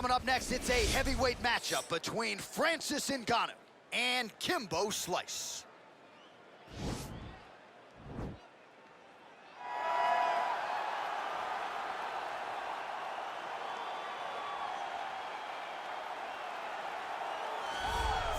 Coming up next, it's a heavyweight matchup between Francis Ngannou and Kimbo Slice.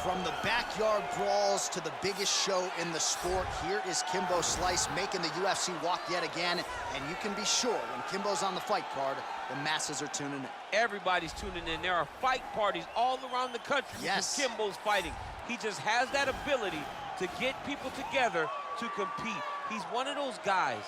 From the backyard brawls to the biggest show in the sport, here is Kimbo Slice making the UFC walk yet again. And you can be sure when Kimbo's on the fight card, the masses are tuning in. Everybody's tuning in. There are fight parties all around the country because Kimbo's fighting. He just has that ability to get people together to compete. He's one of those guys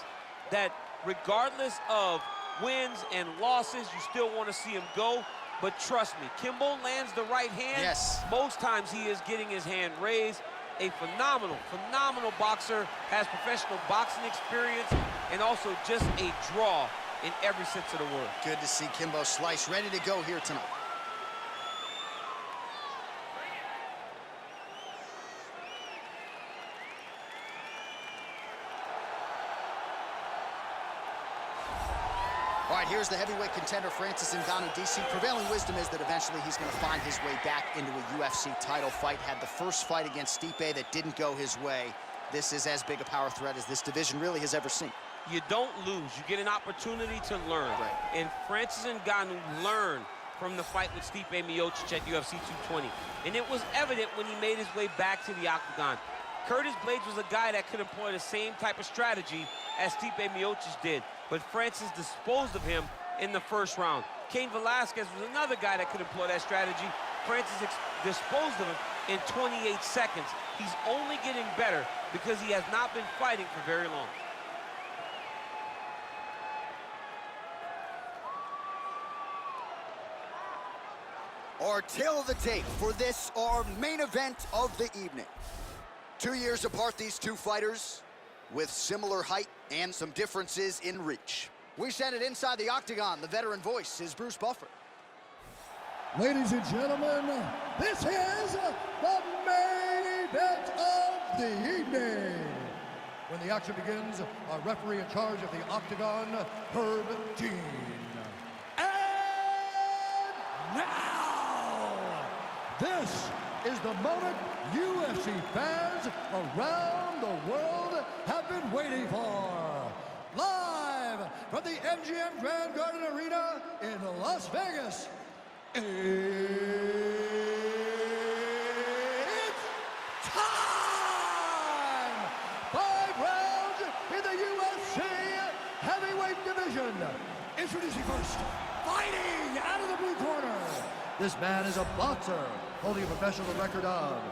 that regardless of wins and losses, you still want to see him go. But trust me, Kimbo lands the right hand. Yes. Most times he is getting his hand raised. A phenomenal, phenomenal boxer, has professional boxing experience, and also just a draw in every sense of the word. Good to see Kimbo Slice ready to go here tonight. All right, here's the heavyweight contender, Francis Ngannou, DC. Prevailing wisdom is that eventually he's going to find his way back into a UFC title fight. Had the first fight against Stipe that didn't go his way. This is as big a power threat as this division really has ever seen. You don't lose. You get an opportunity to learn. Right. And Francis Ngannou learned from the fight with Stipe Miocic at UFC 220. And it was evident when he made his way back to the octagon. Curtis Blaydes was a guy that could employ the same type of strategy as Stipe Miocic did, but Francis disposed of him in the first round. Cain Velasquez was another guy that could employ that strategy. Francis disposed of him in 28 seconds. He's only getting better because he has not been fighting for very long. Our tale of the tape for this, our main event of the evening. 2 years apart, these two fighters with similar height and some differences in reach. We send it inside the octagon. The veteran voice is Bruce Buffer. Ladies and gentlemen, this is the main event of the evening. When the action begins, our referee in charge of the octagon, Herb Dean. And now, this is the moment UFC fans around the world have been waiting for. Live from the MGM Grand Garden Arena in Las Vegas, it's time! 5 rounds in the UFC heavyweight division. Introducing first, fighting out of the blue corner. This man is a boxer holding a professional record of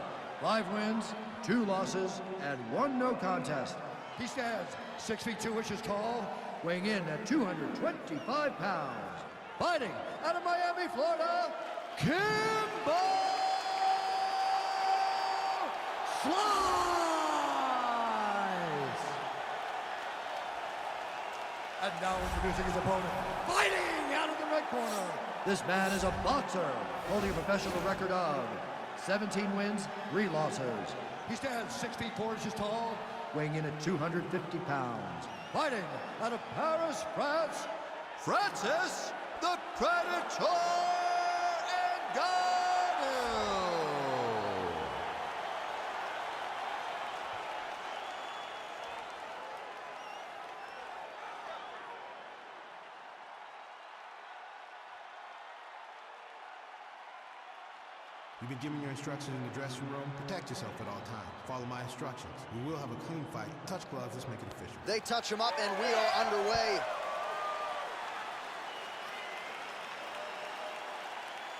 5 wins, 2 losses, and 1 no contest. He stands 6 feet 2 inches tall, weighing in at 225 pounds. Fighting out of Miami, Florida, Kimbo Slice! And now introducing his opponent, fighting out of the red corner. This man is a boxer holding a professional record of 17 wins, 3 losses. He stands 6 feet 4 inches tall, weighing in at 250 pounds. Fighting out of Paris, France, Francis the Predator Ngannou. You've been given your instructions in the dressing room. Protect yourself at all times. Follow my instructions. We will have a clean fight. Touch gloves. Let's make it official. They touch him up, and we are underway.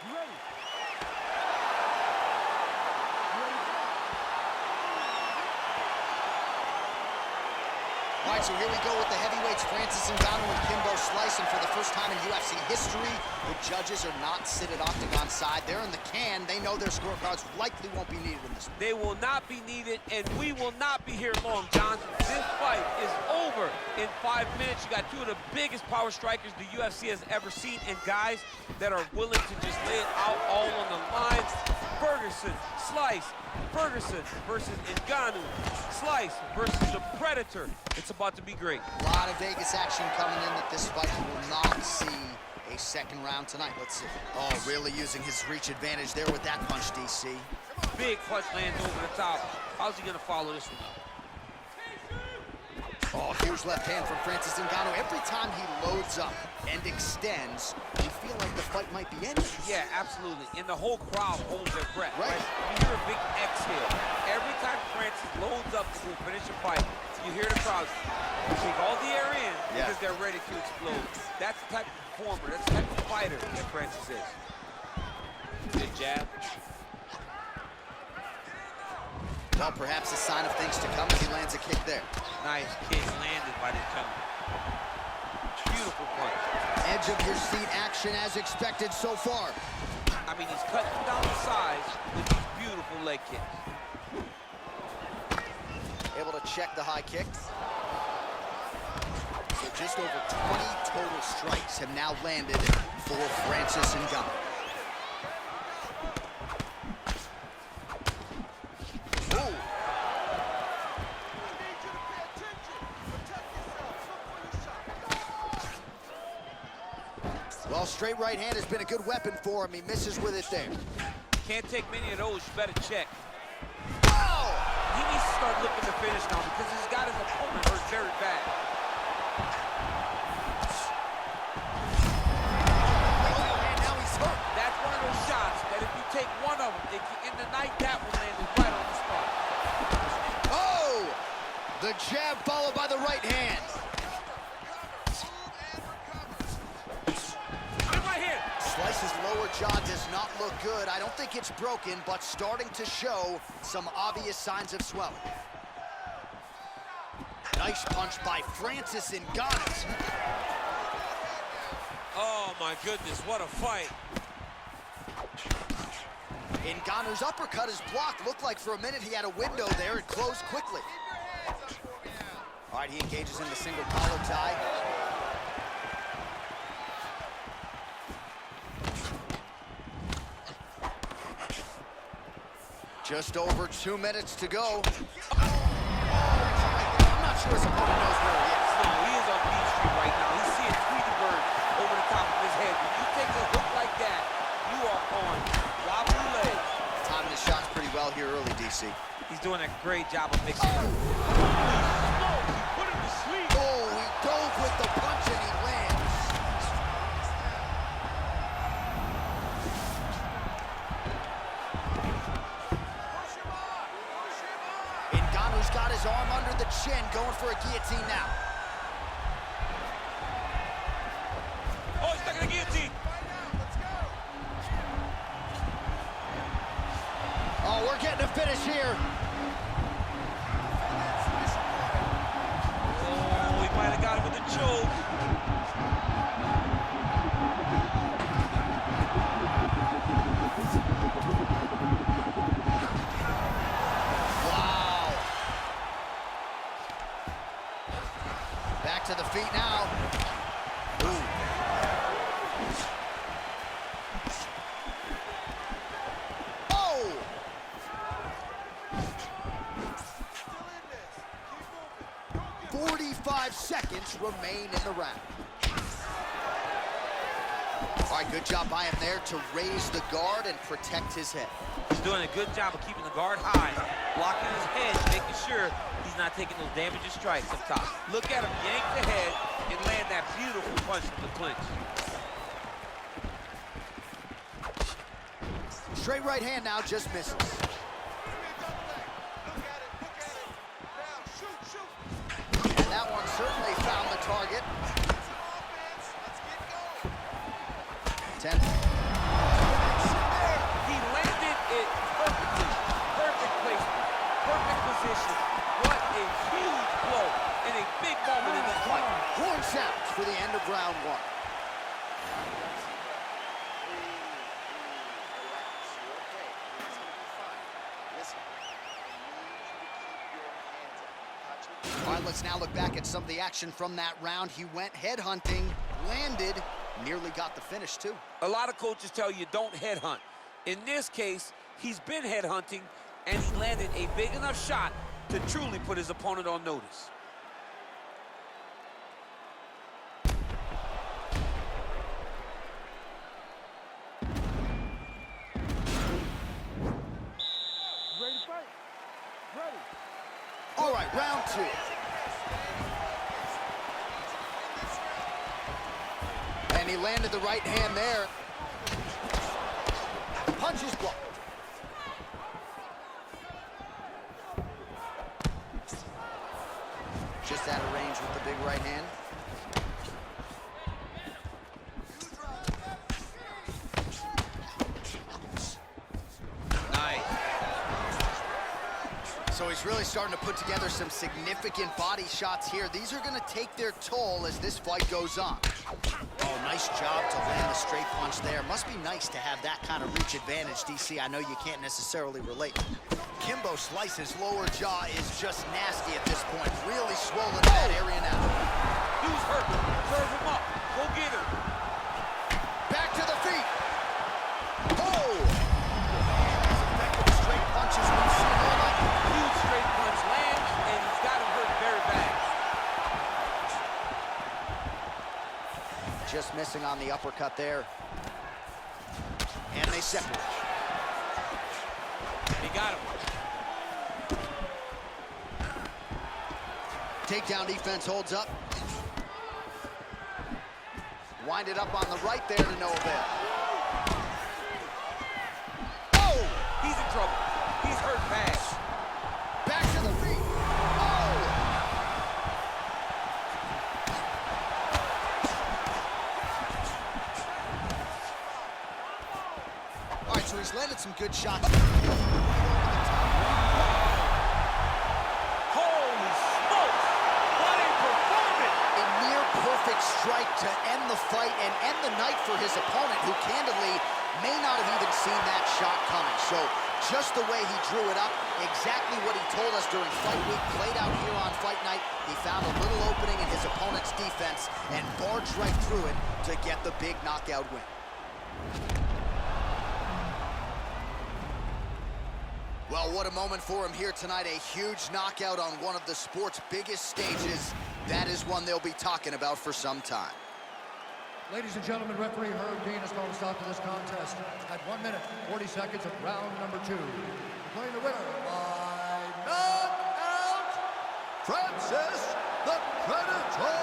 You ready? All right, so here we go with the heavyweights, Francis Ngannou and Kimbo Slice, and for the first time in UFC history, the judges are not sit at octagon side. They're in the can. They know their scorecards likely won't be needed in this one. They will not be needed, and we will not be here long, John. This fight is over in 5 minutes. You got 2 of the biggest power strikers the UFC has ever seen, and guys that are willing to just lay it out all on the line. Ferguson, Slice, Ferguson versus Ngannou, Slice versus the Predator. It's about to be great. A lot of Vegas action coming in that this fight will not see a second round tonight. Let's see. Oh, really using his reach advantage there with that punch, DC. Big punch lands over the top. How's he gonna follow this one up? Oh, huge left hand from Francis Ngannou. Every time he loads up and extends, you feel like the fight might be ending. Yeah, absolutely. And the whole crowd holds their breath, right? You hear a big exhale. Every time Francis loads up to finish a fight, you hear the crowd take all the air in because they're ready to explode. That's the type of performer, that's the type of fighter that Francis is. Good jab. Well, perhaps a sign of things to come as he lands a kick there. Nice kick landed by the gentleman. Beautiful punch. Edge of your seat action as expected so far. I mean, he's cutting down the size with these beautiful leg kicks. Able to check the high kicks. So just over 20 total strikes have now landed for Francis Ngannou. Well, straight right hand has been a good weapon for him. He misses with it there. Can't take many of those. You better check. Oh! He needs to start looking to finish now because he's got his opponent hurt very bad. And now he's hurt. That's one of those shots that if you take one of them, if you end the night, that one landed right on the spot. Oh! The jab followed by the right hand. Slice's lower jaw does not look good. I don't think it's broken, but starting to show some obvious signs of swelling. Nice punch by Francis Ngannou. Oh my goodness, what a fight. Ngannou's uppercut is blocked. Looked like for a minute he had a window there. It closed quickly. All right, he engages in the single collar tie. Just over 2 minutes to go. I'm not sure his opponent knows where he is. No, he is on Beach Street right now. He's seeing Tweety Bird over the top of his head. When you take a hook like that, you are on wobbly legs. Timing his shots pretty well here early, DC. He's doing a great job of mixing it. He put him to sleep. Oh, he dove with the punch and he lands. Ngannou's got his arm under the chin, going for a guillotine now. Oh, he's stuck in the guillotine. Oh, we're getting a finish here. Oh, he might have got him with the choke. Wow. Back to the feet now. Ooh. Oh! 45 seconds remain in the round. All right, good job by him there to raise the guard and protect his head. He's doing a good job of keeping the guard high, blocking his head, making sure he's not taking those damaging strikes up top. Look at him yank the head and land that beautiful punch from the clinch. Straight right hand now just misses. And that one certainly found the target. 10. He landed it perfectly. Perfect placement, perfect position. What a huge blow and a big moment in this fight. Horn sounds for the end of round one. All right, let's now look back at some of the action from that round. He went headhunting, landed, nearly got the finish too. A lot of coaches tell you don't headhunt. In this case, he's been headhunting and he landed a big enough shot to truly put his opponent on notice. All right, round 2. And he landed the right hand there. Punches blocked. Just out of range with the big right hand. So he's really starting to put together some significant body shots here. These are going to take their toll as this fight goes on. Oh, nice job to land the straight punch there. Must be nice to have that kind of reach advantage, DC. I know you can't necessarily relate. Kimbo slices lower jaw is just nasty at this point. Really swollen in that area now. Dude's hurt. Serve him up. Go get him. Back to the feet. Oh! Effective straight punches we've seen all night. Huge straight punch lands, and he's got him hurt very bad. Just missing on the uppercut there. And they separate. He got him. Takedown defense holds up. Wind it up on the right there to no avail. Oh! He's in trouble. He's hurt bad. Back to the feet. Oh! All right, so he's landed some good shots. Holy smokes! What a performance! A near perfect strike to end the fight and end the night for his opponent, who candidly may not have even seen that shot coming. So just the way he drew it up, exactly what he told us during fight week, played out here on Fight Night. He found a little opening in his opponent's defense and barged right through it to get the big knockout win. Well, what a moment for him here tonight. A huge knockout on one of the sport's biggest stages. That is one they'll be talking about for some time. Ladies and gentlemen, referee Herb Dean has called a stop to this contest at 1 minute, 40 seconds of round number 2. Declaring the winner by knockout, Francis the Predator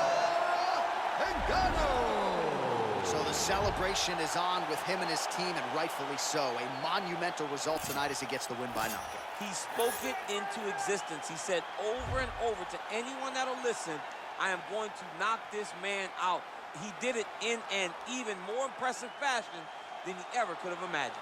Ngannou. So the celebration is on with him and his team, and rightfully so. A monumental result tonight as he gets the win by knockout. He spoke it into existence. He said over and over to anyone that'll listen, I am going to knock this man out. He did it in an even more impressive fashion than he ever could have imagined.